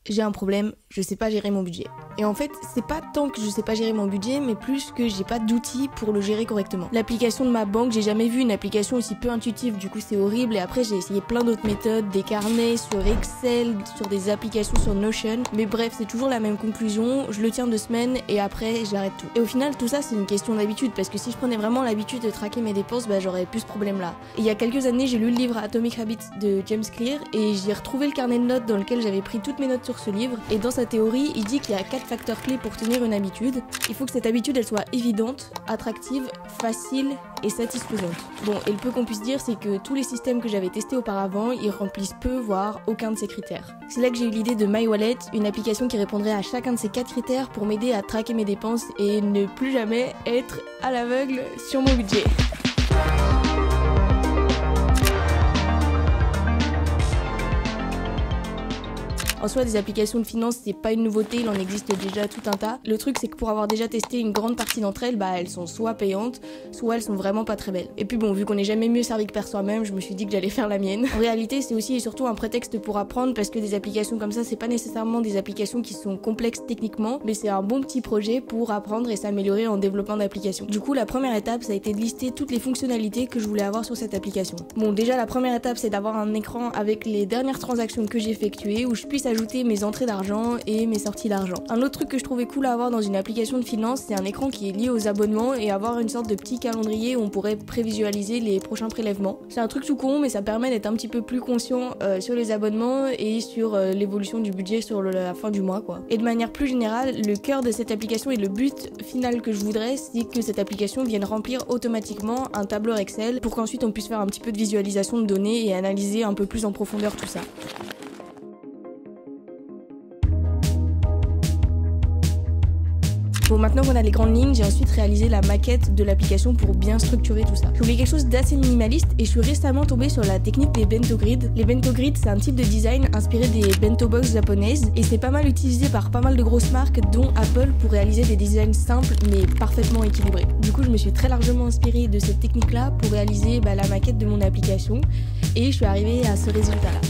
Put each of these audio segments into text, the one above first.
j'ai un problème, je sais pas gérer mon budget. Et en fait, c'est pas tant que je sais pas gérer mon budget, mais plus que j'ai pas d'outils pour le gérer correctement. L'application de ma banque, j'ai jamais vu une application aussi peu intuitive, du coup c'est horrible. Et après j'ai essayé plein d'autres méthodes, des carnets sur Excel, sur des applications sur Notion. Mais bref, c'est toujours la même conclusion, je le tiens 2 semaines et après j'arrête tout. Et au final, tout ça c'est une question d'habitude, parce que si je prenais vraiment l'habitude de traquer mes dépenses, bah j'aurais plus ce problème là. Et il y a quelques années, j'ai lu le livre Atomic Habits de James Clear et j'y ai retrouvé le carnet de notes dans lequel j'avais pris toutes mes notes sur ce livre. Et dans sa théorie, il dit qu'il y a 4 facteurs clés pour tenir une habitude. Il faut que cette habitude elle soit évidente, attractive, facile et satisfaisante. Bon, et le peu qu'on puisse dire, c'est que tous les systèmes que j'avais testés auparavant, ils remplissent peu, voire aucun de ces critères. C'est là que j'ai eu l'idée de My Wallet, une application qui répondrait à chacun de ces 4 critères pour m'aider à traquer mes dépenses et ne plus jamais être à l'aveugle sur mon budget. En soi, des applications de finance, c'est pas une nouveauté, il en existe déjà tout un tas. Le truc, c'est que pour avoir déjà testé une grande partie d'entre elles, bah elles sont soit payantes, soit elles sont vraiment pas très belles. Et puis bon, vu qu'on n'est jamais mieux servi que par soi-même, je me suis dit que j'allais faire la mienne. En réalité, c'est aussi et surtout un prétexte pour apprendre, parce que des applications comme ça, c'est pas nécessairement des applications qui sont complexes techniquement, mais c'est un bon petit projet pour apprendre et s'améliorer en développant d'applications. Du coup, la première étape, ça a été de lister toutes les fonctionnalités que je voulais avoir sur cette application. Bon, déjà, la première étape, c'est d'avoir un écran avec les dernières transactions que j'ai effectuées, où je puisse ajouter mes entrées d'argent et mes sorties d'argent. Un autre truc que je trouvais cool à avoir dans une application de finance, c'est un écran qui est lié aux abonnements et avoir une sorte de petit calendrier où on pourrait prévisualiser les prochains prélèvements. C'est un truc tout con, mais ça permet d'être un petit peu plus conscient sur les abonnements et sur l'évolution du budget sur la fin du mois, quoi. Et de manière plus générale, le cœur de cette application et le but final que je voudrais, c'est que cette application vienne remplir automatiquement un tableur Excel pour qu'ensuite on puisse faire un petit peu de visualisation de données et analyser un peu plus en profondeur tout ça. Bon, maintenant qu'on a les grandes lignes, j'ai ensuite réalisé la maquette de l'application pour bien structurer tout ça. Je voulais quelque chose d'assez minimaliste et je suis récemment tombée sur la technique des bento grids. Les bento grids, c'est un type de design inspiré des bento box japonaises et c'est pas mal utilisé par pas mal de grosses marques dont Apple pour réaliser des designs simples mais parfaitement équilibrés. Du coup, je me suis très largement inspirée de cette technique-là pour réaliser la maquette de mon application et je suis arrivée à ce résultat-là.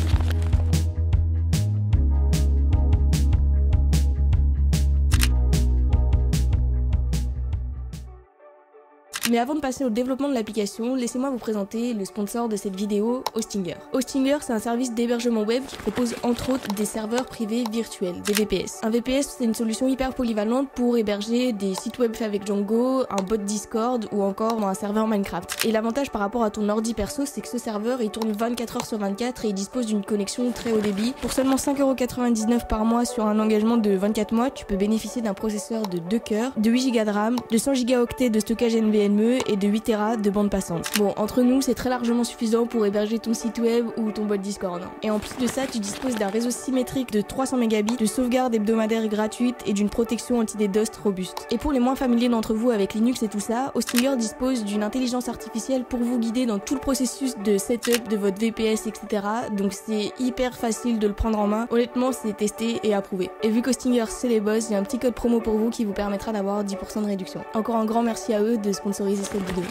Mais avant de passer au développement de l'application, laissez-moi vous présenter le sponsor de cette vidéo, Hostinger. Hostinger, c'est un service d'hébergement web qui propose entre autres des serveurs privés virtuels, des VPS. Un VPS, c'est une solution hyper polyvalente pour héberger des sites web faits avec Django, un bot Discord ou encore un serveur Minecraft. Et l'avantage par rapport à ton ordi perso, c'est que ce serveur, il tourne 24 h sur 24 et il dispose d'une connexion très haut débit. Pour seulement 5,99 € par mois sur un engagement de 24 mois, tu peux bénéficier d'un processeur de 2 cœurs, de 8 Go de RAM, de 100 Go de stockage NVMe et de 8 Tera de bande passante. Bon, entre nous, c'est très largement suffisant pour héberger ton site web ou ton bot Discord. Et en plus de ça, tu disposes d'un réseau symétrique de 300 mégabits, de sauvegarde hebdomadaire gratuite et d'une protection anti-DDoS robuste. Et pour les moins familiers d'entre vous avec Linux et tout ça, Hostinger dispose d'une intelligence artificielle pour vous guider dans tout le processus de setup de votre VPS, etc. Donc c'est hyper facile de le prendre en main. Honnêtement, c'est testé et approuvé. Et vu qu'Hostinger c'est les boss, j'ai un petit code promo pour vous qui vous permettra d'avoir 10% de réduction. Encore un grand merci à eux de sponsoriser cette vidéo.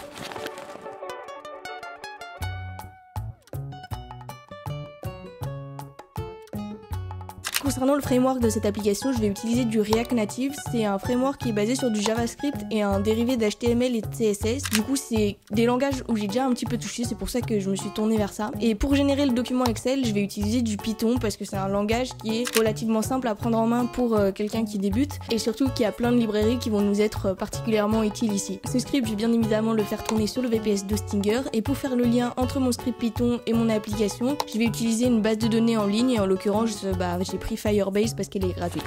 Concernant le framework de cette application, je vais utiliser du React Native. C'est un framework qui est basé sur du JavaScript et un dérivé d'HTML et de CSS. Du coup, c'est des langages où j'ai déjà un petit peu touché, c'est pour ça que je me suis tournée vers ça. Et pour générer le document Excel, je vais utiliser du Python parce que c'est un langage qui est relativement simple à prendre en main pour quelqu'un qui débute et surtout qui a plein de librairies qui vont nous être particulièrement utiles ici. Ce script, je vais bien évidemment le faire tourner sur le VPS d'Hostinger et pour faire le lien entre mon script Python et mon application, je vais utiliser une base de données en ligne et en l'occurrence, j'ai pris Firebase parce qu'elle est gratuite.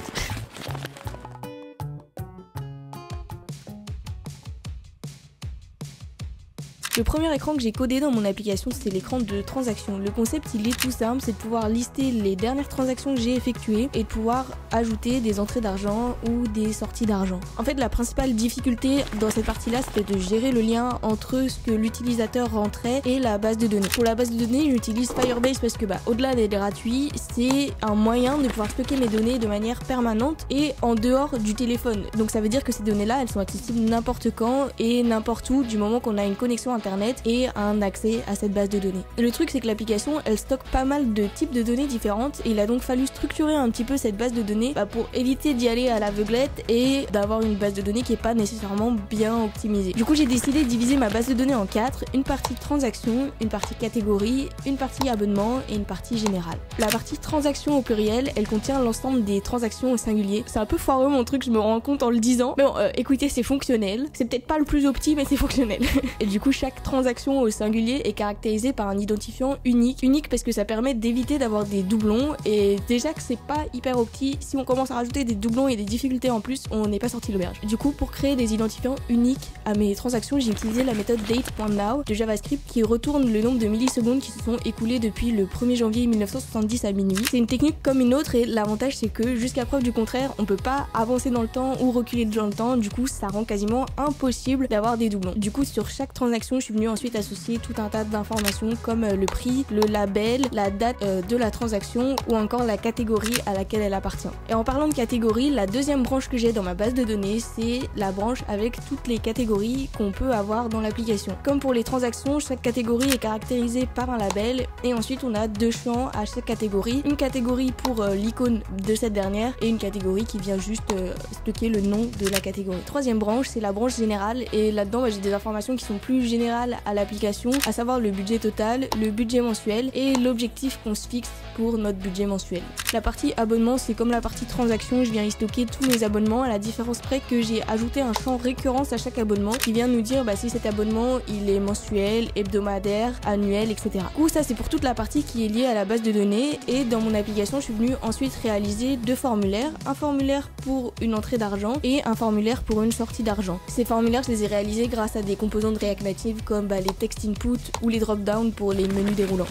Le premier écran que j'ai codé dans mon application, c'est l'écran de transaction. Le concept, il est tout simple, c'est de pouvoir lister les dernières transactions que j'ai effectuées et de pouvoir ajouter des entrées d'argent ou des sorties d'argent. En fait, la principale difficulté dans cette partie-là, c'était de gérer le lien entre ce que l'utilisateur rentrait et la base de données. Pour la base de données, j'utilise Firebase parce que au-delà d'être gratuit, c'est un moyen de pouvoir stocker mes données de manière permanente et en dehors du téléphone. Donc ça veut dire que ces données-là, elles sont accessibles n'importe quand et n'importe où du moment qu'on a une connexion Internet internet et un accès à cette base de données. Et le truc c'est que l'application elle stocke pas mal de types de données différentes et il a donc fallu structurer un petit peu cette base de données pour éviter d'y aller à l'aveuglette et d'avoir une base de données qui est pas nécessairement bien optimisée. Du coup j'ai décidé de diviser ma base de données en 4, une partie transaction, une partie catégorie, une partie abonnement et une partie générale. La partie transaction au pluriel, elle contient l'ensemble des transactions au singulier. C'est un peu foireux mon truc, je me rends compte en le disant. Mais bon, écoutez, c'est fonctionnel. C'est peut-être pas le plus opti, mais c'est fonctionnel. Et du coup, chaque transaction au singulier est caractérisée par un identifiant unique. Unique parce que ça permet d'éviter d'avoir des doublons. Et déjà que c'est pas hyper opti, si on commence à rajouter des doublons et des difficultés en plus, on n'est pas sorti de l'auberge. Du coup, pour créer des identifiants uniques à mes transactions, j'ai utilisé la méthode date.now de JavaScript qui retourne le nombre de millisecondes qui se sont écoulées depuis le 1er janvier 1970 à minuit. C'est une technique comme une autre et l'avantage c'est que jusqu'à preuve du contraire, on peut pas avancer dans le temps ou reculer dans le temps, du coup ça rend quasiment impossible d'avoir des doublons. Du coup sur chaque transaction, je suis venue ensuite associer tout un tas d'informations comme le prix, le label, la date de la transaction ou encore la catégorie à laquelle elle appartient. Et en parlant de catégorie, la deuxième branche que j'ai dans ma base de données, c'est la branche avec toutes les catégories qu'on peut avoir dans l'application. Comme pour les transactions, chaque catégorie est caractérisée par un label et ensuite on a deux champs à chaque catégorie. Une catégorie pour l'icône de cette dernière et une catégorie qui vient juste stocker le nom de la catégorie. Troisième branche, c'est la branche générale et là-dedans j'ai des informations qui sont plus générales à l'application, à savoir le budget total, le budget mensuel et l'objectif qu'on se fixe pour notre budget mensuel. La partie abonnement, c'est comme la partie transaction, je viens y stocker tous mes abonnements à la différence près que j'ai ajouté un champ récurrence à chaque abonnement qui vient nous dire si cet abonnement il est mensuel, hebdomadaire, annuel, etc. Du coup ça c'est pour toute la partie qui est liée à la base de données et dans mon application je suis venue ensuite réaliser deux formulaires, un formulaire pour une entrée d'argent et un formulaire pour une sortie d'argent. Ces formulaires je les ai réalisés grâce à des composants de React Native comme les text input ou les drop-down pour les menus déroulants.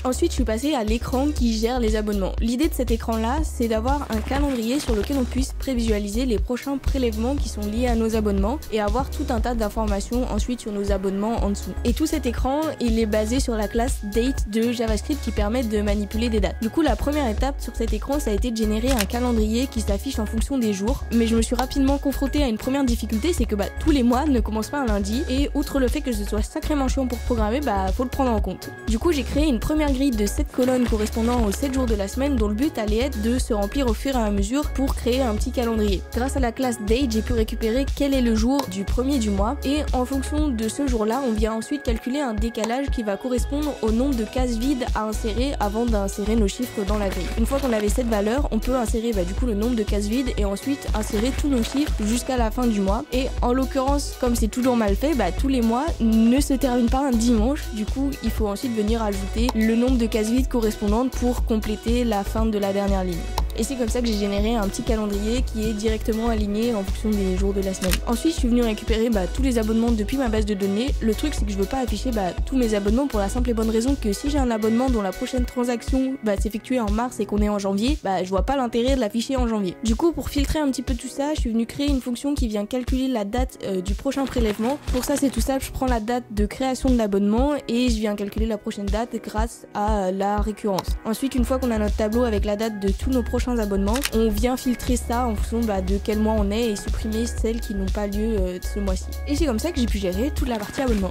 Ensuite, je suis passée à l'écran qui gère les abonnements. L'idée de cet écran-là, c'est d'avoir un calendrier sur lequel on puisse prévisualiser les prochains prélèvements qui sont liés à nos abonnements et avoir tout un tas d'informations ensuite sur nos abonnements en dessous. Et tout cet écran, il est basé sur la classe date de JavaScript qui permet de manipuler des dates. Du coup, la première étape sur cet écran, ça a été de générer un calendrier qui s'affiche en fonction des jours. Mais je me suis rapidement confrontée à une première difficulté, c'est que tous les mois ne commencent pas un lundi et outre le fait que ce soit sacrément chiant pour programmer, faut le prendre en compte. Du coup, j'ai créé une première grille de 7 colonnes correspondant aux 7 jours de la semaine dont le but allait être de se remplir au fur et à mesure pour créer un petit calendrier. Grâce à la classe date, j'ai pu récupérer quel est le jour du premier du mois et en fonction de ce jour-là, on vient ensuite calculer un décalage qui va correspondre au nombre de cases vides à insérer avant d'insérer nos chiffres dans la grille. Une fois qu'on avait cette valeur, on peut insérer du coup le nombre de cases vides et ensuite insérer tous nos chiffres jusqu'à la fin du mois. Et en l'occurrence, comme c'est toujours mal fait, tous les mois ne se terminent pas un dimanche. Du coup, il faut ensuite venir ajouter le nombre de cases vides correspondantes pour compléter la fin de la dernière ligne. Et c'est comme ça que j'ai généré un petit calendrier qui est directement aligné en fonction des jours de la semaine. Ensuite, je suis venue récupérer tous les abonnements depuis ma base de données. Le truc, c'est que je veux pas afficher tous mes abonnements pour la simple et bonne raison que si j'ai un abonnement dont la prochaine transaction s'effectuer en mars et qu'on est en janvier, je vois pas l'intérêt de l'afficher en janvier. Du coup, pour filtrer un petit peu tout ça, je suis venue créer une fonction qui vient calculer la date du prochain prélèvement. Pour ça, c'est tout simple, je prends la date de création de l'abonnement et je viens calculer la prochaine date grâce à la récurrence. Ensuite, une fois qu'on a notre tableau avec la date de tous nos prochains abonnements, on vient filtrer ça en fonction de quel mois on est et supprimer celles qui n'ont pas lieu ce mois-ci. Et c'est comme ça que j'ai pu gérer toute la partie abonnement.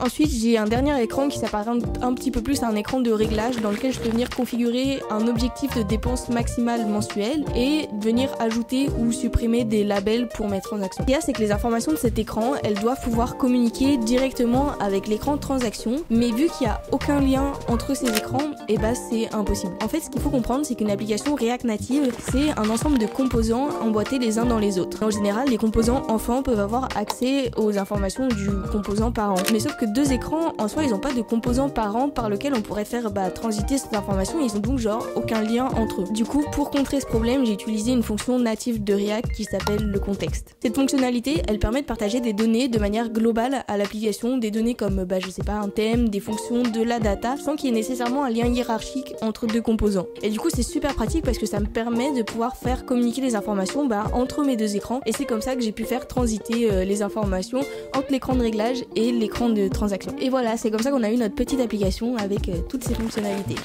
Ensuite, j'ai un dernier écran qui s'apparente un petit peu plus à un écran de réglage dans lequel je peux venir configurer un objectif de dépense maximale mensuelle et venir ajouter ou supprimer des labels pour mes transactions. Ce qu'il y a, c'est que les informations de cet écran, elles doivent pouvoir communiquer directement avec l'écran transaction, mais vu qu'il n'y a aucun lien entre ces écrans, c'est impossible. En fait, ce qu'il faut comprendre, c'est qu'une application React Native, c'est un ensemble de composants emboîtés les uns dans les autres. En général, les composants enfants peuvent avoir accès aux informations du composant parent. Mais sauf que deux écrans, en soi, ils n'ont pas de composants parents par lequel on pourrait faire transiter cette information, ils ont donc aucun lien entre eux. Du coup, pour contrer ce problème, j'ai utilisé une fonction native de React qui s'appelle le contexte. Cette fonctionnalité, elle permet de partager des données de manière globale à l'application, des données comme un thème, des fonctions, de la data, sans qu'il y ait nécessairement un lien hiérarchique entre deux composants. Et du coup, c'est super pratique parce que ça me permet de pouvoir faire communiquer les informations entre mes deux écrans, et c'est comme ça que j'ai pu faire transiter les informations entre l'écran de réglage et l'écran de transactions. Et voilà, c'est comme ça qu'on a eu notre petite application avec toutes ces fonctionnalités.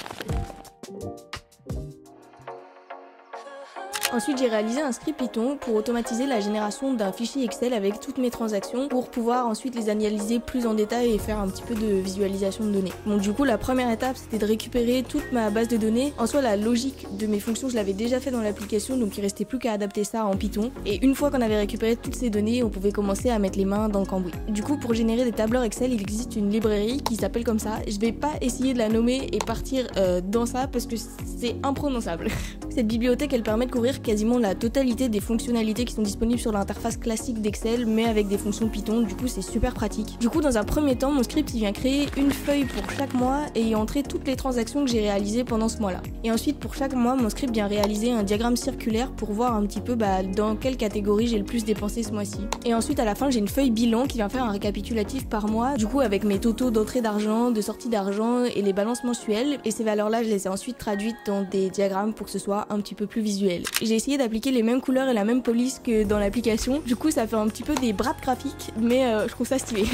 Ensuite, j'ai réalisé un script Python pour automatiser la génération d'un fichier Excel avec toutes mes transactions pour pouvoir ensuite les analyser plus en détail et faire un petit peu de visualisation de données. Donc du coup, la première étape, c'était de récupérer toute ma base de données. En soi, la logique de mes fonctions, je l'avais déjà fait dans l'application, donc il restait plus qu'à adapter ça en Python. Et une fois qu'on avait récupéré toutes ces données, on pouvait commencer à mettre les mains dans le cambouis. Du coup, pour générer des tableurs Excel, il existe une librairie qui s'appelle comme ça. Je vais pas essayer de la nommer et partir dans ça parce que c'est imprononçable. Cette bibliothèque, elle permet de couvrir quasiment la totalité des fonctionnalités qui sont disponibles sur l'interface classique d'Excel, mais avec des fonctions Python. Du coup, c'est super pratique. Du coup, dans un premier temps, mon script il vient créer une feuille pour chaque mois et y entrer toutes les transactions que j'ai réalisées pendant ce mois-là. Et ensuite, pour chaque mois, mon script vient réaliser un diagramme circulaire pour voir un petit peu dans quelle catégorie j'ai le plus dépensé ce mois-ci. Et ensuite, à la fin, j'ai une feuille bilan qui vient faire un récapitulatif par mois, du coup avec mes totaux d'entrée d'argent, de sortie d'argent et les balances mensuelles. Et ces valeurs-là, je les ai ensuite traduites dans des diagrammes pour que ce soit un petit peu plus visuel. J'ai essayé d'appliquer les mêmes couleurs et la même police que dans l'application. Du coup, ça fait un petit peu des bras de graphiques, mais je trouve ça stylé.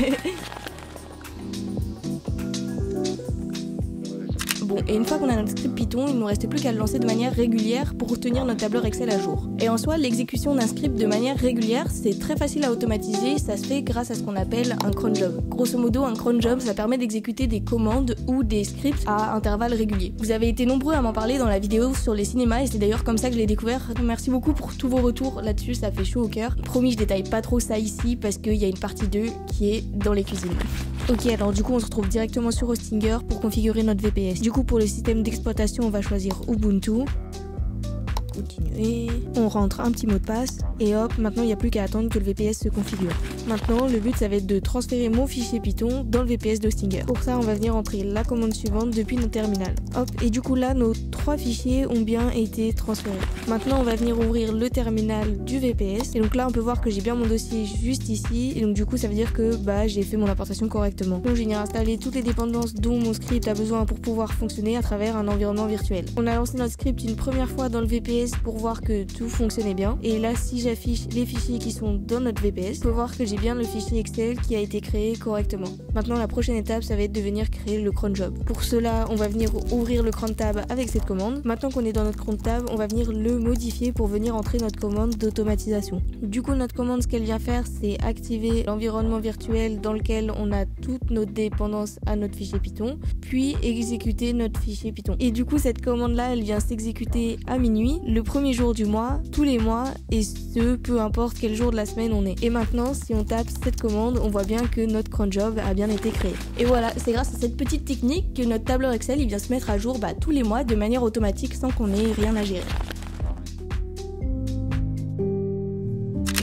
Bon, et une fois qu'on a notre script Python, il ne nous reste plus qu'à le lancer de manière régulière pour tenir notre tableur Excel à jour. Et en soi, l'exécution d'un script de manière régulière, c'est très facile à automatiser, ça se fait grâce à ce qu'on appelle un cron job. Grosso modo, un cron job, ça permet d'exécuter des commandes ou des scripts à intervalles réguliers. Vous avez été nombreux à m'en parler dans la vidéo sur les cinémas et c'est d'ailleurs comme ça que je l'ai découvert. Merci beaucoup pour tous vos retours là-dessus, ça fait chaud au cœur. Promis, je détaille pas trop ça ici parce qu'il y a une partie 2 qui est dans les cuisines. Ok, alors du coup on se retrouve directement sur Hostinger pour configurer notre VPS. Du coup pour le système d'exploitation on va choisir Ubuntu. Continuer. On rentre un petit mot de passe et hop, maintenant il n'y a plus qu'à attendre que le VPS se configure. Maintenant le but ça va être de transférer mon fichier Python dans le VPS d'Hostinger. Pour ça on va venir entrer la commande suivante depuis notre terminal. Hop, et du coup là nos 3 fichiers ont bien été transférés. Maintenant on va venir ouvrir le terminal du VPS et donc là on peut voir que j'ai bien mon dossier juste ici et donc du coup ça veut dire que j'ai fait mon importation correctement. Donc je vais venir installer toutes les dépendances dont mon script a besoin pour pouvoir fonctionner à travers un environnement virtuel. On a lancé notre script une première fois dans le VPS pour voir que tout fonctionnait bien et là si j'affiche les fichiers qui sont dans notre VPS, on peut voir que j'ai bien le fichier Excel qui a été créé correctement. Maintenant la prochaine étape ça va être de venir créer le cron job. Pour cela on va venir ouvrir le cron tab avec cette commande. Maintenant qu'on est dans notre cron tab on va venir le modifier pour venir entrer notre commande d'automatisation. Du coup notre commande ce qu'elle vient faire c'est activer l'environnement virtuel dans lequel on a toutes nos dépendances à notre fichier Python puis exécuter notre fichier Python. Et du coup cette commande là elle vient s'exécuter à minuit le premier jour du mois, tous les mois et ce peu importe quel jour de la semaine on est. Et maintenant si on tape cette commande on voit bien que notre cron job a bien été créé. Et voilà, c'est grâce à cette petite technique que notre tableur Excel il vient se mettre à jour tous les mois de manière automatique sans qu'on ait rien à gérer.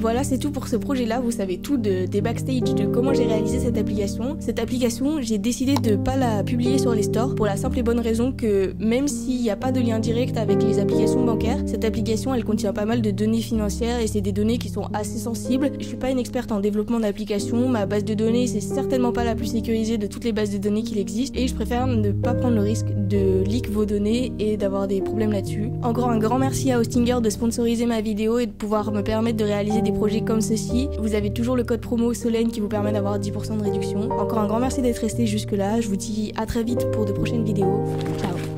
Voilà, c'est tout pour ce projet-là. Vous savez tout des backstage de comment j'ai réalisé cette application. Cette application, j'ai décidé de pas la publier sur les stores pour la simple et bonne raison que même s'il n'y a pas de lien direct avec les applications bancaires, cette application, elle contient pas mal de données financières et c'est des données qui sont assez sensibles. Je suis pas une experte en développement d'applications. Ma base de données, c'est certainement pas la plus sécurisée de toutes les bases de données qu'il existe et je préfère ne pas prendre le risque de leak vos données et d'avoir des problèmes là-dessus. Encore un grand merci à Hostinger de sponsoriser ma vidéo et de pouvoir me permettre de réaliser des projets comme ceci. Vous avez toujours le code promo Solène qui vous permet d'avoir 10% de réduction. Encore un grand merci d'être resté jusque là. Je vous dis à très vite pour de prochaines vidéos. Ciao.